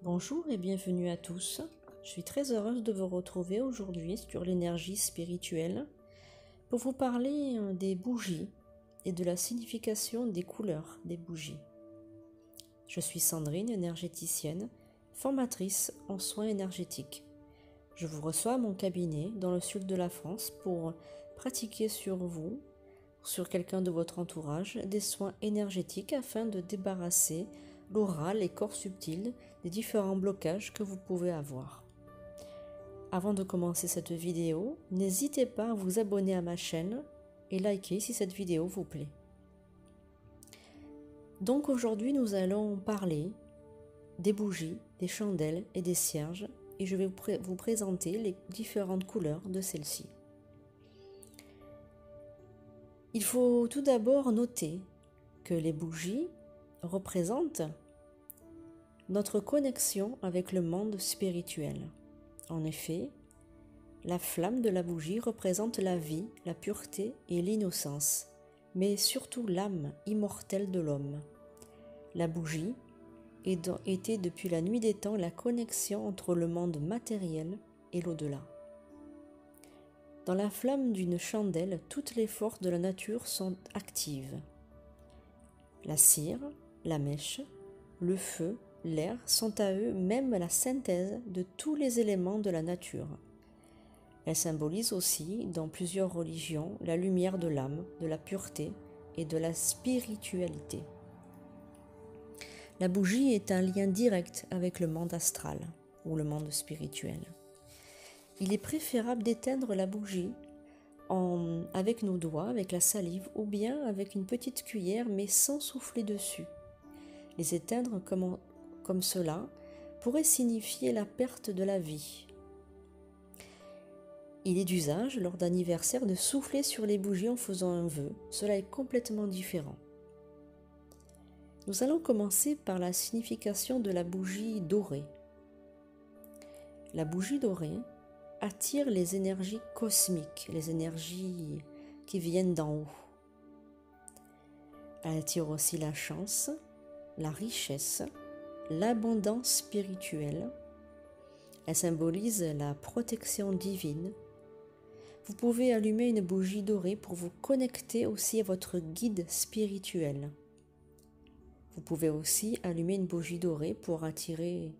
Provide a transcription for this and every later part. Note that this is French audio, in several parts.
Bonjour et bienvenue à tous. Je suis très heureuse de vous retrouver aujourd'hui sur l'énergie spirituelle pour vous parler des bougies et de la signification des couleurs des bougies. Je suis Sandrine, énergéticienne, formatrice en soins énergétiques. Je vous reçois à mon cabinet dans le sud de la France pour pratiquer sur vous, sur quelqu'un de votre entourage, des soins énergétiques afin de débarrasser l'aura, les corps subtils, des différents blocages que vous pouvez avoir. Avant de commencer cette vidéo, n'hésitez pas à vous abonner à ma chaîne et liker si cette vidéo vous plaît. Donc aujourd'hui, nous allons parler des bougies, des chandelles et des cierges et je vais vous présenter les différentes couleurs de celles-ci. Il faut tout d'abord noter que les bougies représentent notre connexion avec le monde spirituel. En effet, la flamme de la bougie représente la vie, la pureté et l'innocence, mais surtout l'âme immortelle de l'homme. La bougie était depuis la nuit des temps la connexion entre le monde matériel et l'au-delà. Dans la flamme d'une chandelle, toutes les forces de la nature sont actives. La cire, la mèche, le feu, l'air sont à eux même la synthèse de tous les éléments de la nature. Elle symbolise aussi, dans plusieurs religions, la lumière de l'âme, de la pureté et de la spiritualité. La bougie est un lien direct avec le monde astral ou le monde spirituel. Il est préférable d'éteindre la bougie avec nos doigts, avec la salive ou bien avec une petite cuillère mais sans souffler dessus. Les éteindre comme cela pourrait signifier la perte de la vie. Il est d'usage lors d'anniversaire de souffler sur les bougies en faisant un vœu. Cela est complètement différent. Nous allons commencer par la signification de la bougie dorée. La bougie dorée attire les énergies cosmiques, les énergies qui viennent d'en haut. Elle attire aussi la chance, la richesse, l'abondance spirituelle. Elle symbolise la protection divine. Vous pouvez allumer une bougie dorée pour vous connecter aussi à votre guide spirituel. Vous pouvez aussi allumer une bougie dorée pour attirer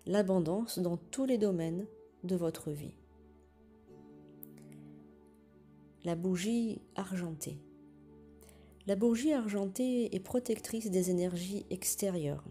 l'abondance dans tous les domaines de votre vie. La bougie argentée. La bougie argentée est protectrice des énergies extérieures.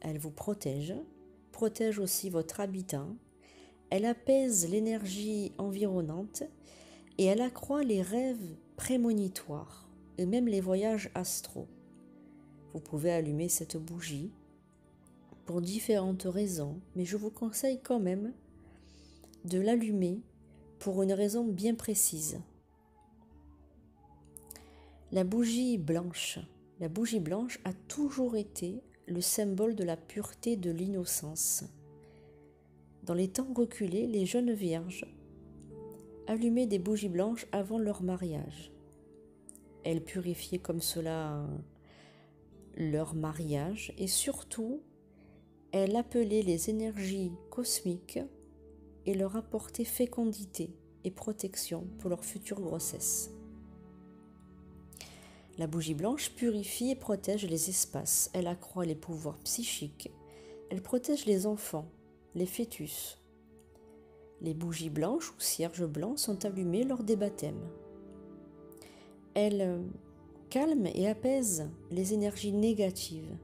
Elle vous protège aussi votre habitat, elle apaise l'énergie environnante et elle accroît les rêves prémonitoires et même les voyages astraux. Vous pouvez allumer cette bougie pour différentes raisons, mais je vous conseille quand même de l'allumer pour une raison bien précise. La bougie blanche. La bougie blanche a toujours été le symbole de la pureté de l'innocence. Dans les temps reculés, les jeunes vierges allumaient des bougies blanches avant leur mariage. Elles purifiaient comme cela leur mariage et surtout, elles appelaient les énergies cosmiques et leur apportaient fécondité et protection pour leur future grossesse. La bougie blanche purifie et protège les espaces, elle accroît les pouvoirs psychiques, elle protège les enfants, les fœtus. Les bougies blanches ou cierges blancs sont allumées lors des baptêmes. Elles calment et apaisent les énergies négatives,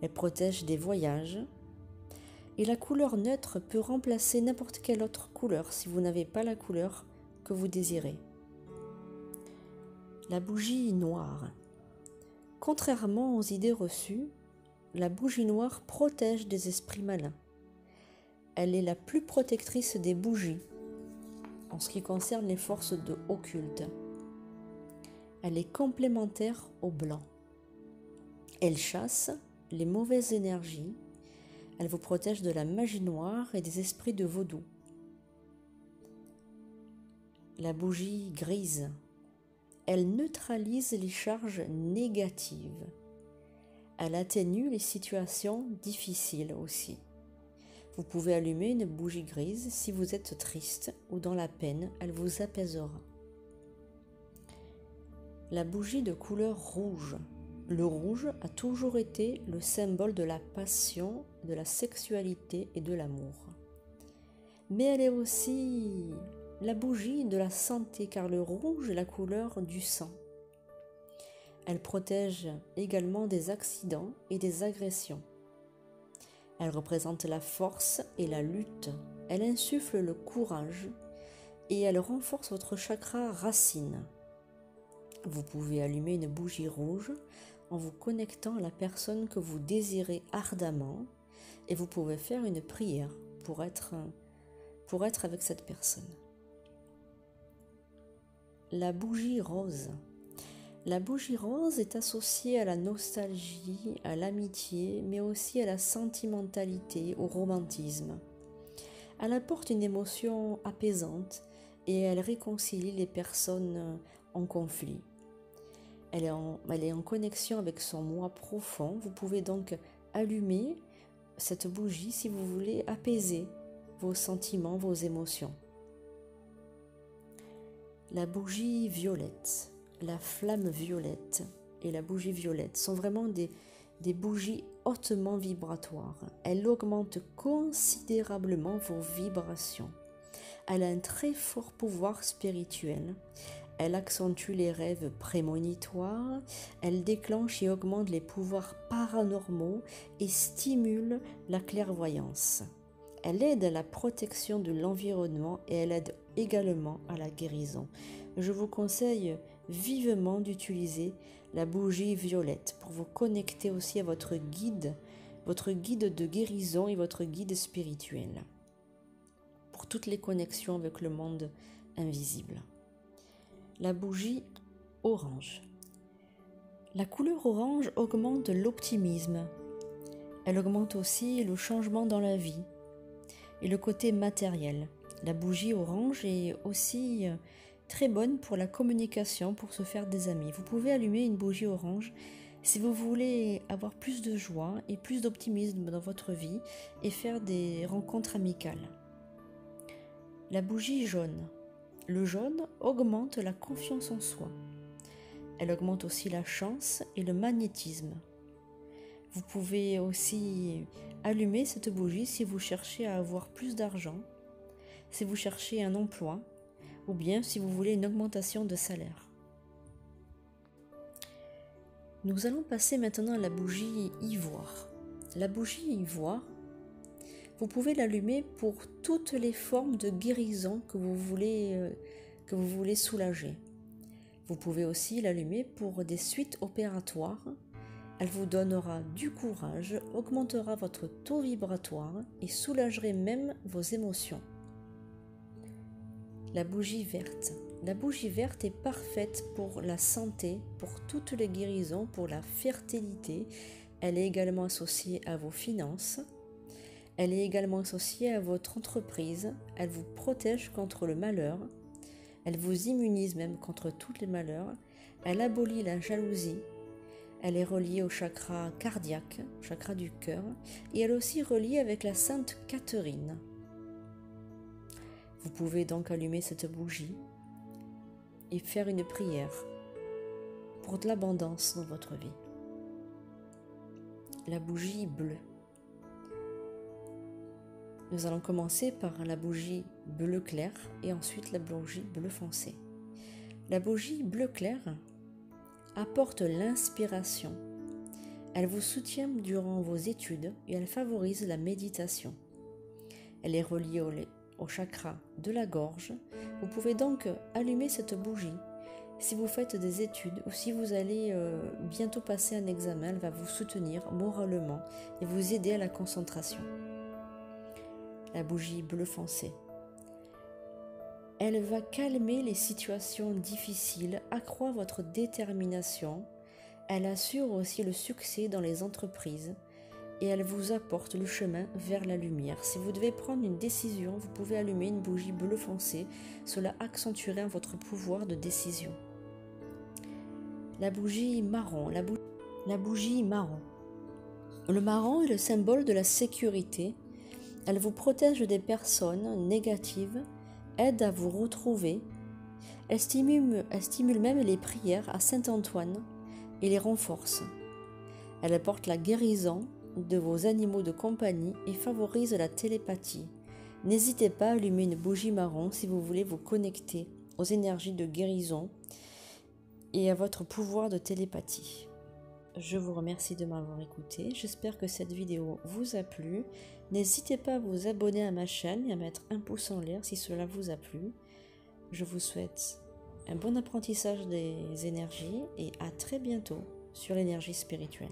elles protègent des voyages et la couleur neutre peut remplacer n'importe quelle autre couleur si vous n'avez pas la couleur que vous désirez. La bougie noire. Contrairement aux idées reçues, la bougie noire protège des esprits malins. Elle est la plus protectrice des bougies en ce qui concerne les forces occultes. Elle est complémentaire au blanc. Elle chasse les mauvaises énergies. Elle vous protège de la magie noire et des esprits de vaudou. La bougie grise. Elle neutralise les charges négatives. Elle atténue les situations difficiles aussi. Vous pouvez allumer une bougie grise si vous êtes triste ou dans la peine, elle vous apaisera. La bougie de couleur rouge. Le rouge a toujours été le symbole de la passion, de la sexualité et de l'amour. Mais elle est aussi la bougie de la santé, car le rouge est la couleur du sang. Elle protège également des accidents et des agressions. Elle représente la force et la lutte. Elle insuffle le courage et elle renforce votre chakra racine. Vous pouvez allumer une bougie rouge en vous connectant à la personne que vous désirez ardemment et vous pouvez faire une prière pour être avec cette personne. La bougie rose. La bougie rose est associée à la nostalgie, à l'amitié, mais aussi à la sentimentalité, au romantisme. Elle apporte une émotion apaisante et elle réconcilie les personnes en conflit. Elle est en connexion avec son moi profond. Vous pouvez donc allumer cette bougie si vous voulez apaiser vos sentiments, vos émotions. La bougie violette. La flamme violette et la bougie violette sont vraiment des bougies hautement vibratoires. Elle augmente considérablement vos vibrations. Elle a un très fort pouvoir spirituel. Elle accentue les rêves prémonitoires. Elle déclenche et augmente les pouvoirs paranormaux et stimule la clairvoyance. Elle aide à la protection de l'environnement et elle aide également à la guérison. Je vous conseille vivement d'utiliser la bougie violette pour vous connecter aussi à votre guide de guérison et votre guide spirituel pour toutes les connexions avec le monde invisible. La bougie orange. La couleur orange augmente l'optimisme. Elle augmente aussi le changement dans la vie et le côté matériel. La bougie orange est aussi très bonne pour la communication, pour se faire des amis. Vous pouvez allumer une bougie orange si vous voulez avoir plus de joie et plus d'optimisme dans votre vie et faire des rencontres amicales. La bougie jaune. Le jaune augmente la confiance en soi. Elle augmente aussi la chance et le magnétisme. Vous pouvez aussi allumer cette bougie si vous cherchez à avoir plus d'argent, si vous cherchez un emploi, ou bien si vous voulez une augmentation de salaire. Nous allons passer maintenant à la bougie ivoire. La bougie ivoire, vous pouvez l'allumer pour toutes les formes de guérison que vous voulez soulager. Vous pouvez aussi l'allumer pour des suites opératoires. Elle vous donnera du courage, augmentera votre taux vibratoire et soulagerait même vos émotions. La bougie verte. La bougie verte est parfaite pour la santé, pour toutes les guérisons, pour la fertilité. Elle est également associée à vos finances. Elle est également associée à votre entreprise. Elle vous protège contre le malheur. Elle vous immunise même contre tous les malheurs. Elle abolit la jalousie. Elle est reliée au chakra cardiaque, au chakra du cœur. Et elle est aussi reliée avec la Sainte Catherine. Vous pouvez donc allumer cette bougie et faire une prière pour de l'abondance dans votre vie. La bougie bleue. Nous allons commencer par la bougie bleu clair et ensuite la bougie bleu foncé. La bougie bleu clair apporte l'inspiration. Elle vous soutient durant vos études et elle favorise la méditation. Elle est reliée au chakra de la gorge. Vous pouvez donc allumer cette bougie si vous faites des études ou si vous allez bientôt passer un examen. Elle va vous soutenir moralement et vous aider à la concentration. La bougie bleu foncé. Elle va calmer les situations difficiles, accroît votre détermination. Elle assure aussi le succès dans les entreprises et elle vous apporte le chemin vers la lumière. Si vous devez prendre une décision, vous pouvez allumer une bougie bleu foncé. Cela accentuera votre pouvoir de décision. La bougie marron. La bougie marron. Le marron est le symbole de la sécurité. Elle vous protège des personnes négatives, aide à vous retrouver. Elle stimule même les prières à Saint Antoine et les renforce. Elle apporte la guérison de vos animaux de compagnie et favorise la télépathie. N'hésitez pas à allumer une bougie marron si vous voulez vous connecter aux énergies de guérison et à votre pouvoir de télépathie. Je vous remercie de m'avoir écouté. J'espère que cette vidéo vous a plu. N'hésitez pas à vous abonner à ma chaîne et à mettre un pouce en l'air si cela vous a plu. Je vous souhaite un bon apprentissage des énergies et à très bientôt sur l'énergie spirituelle.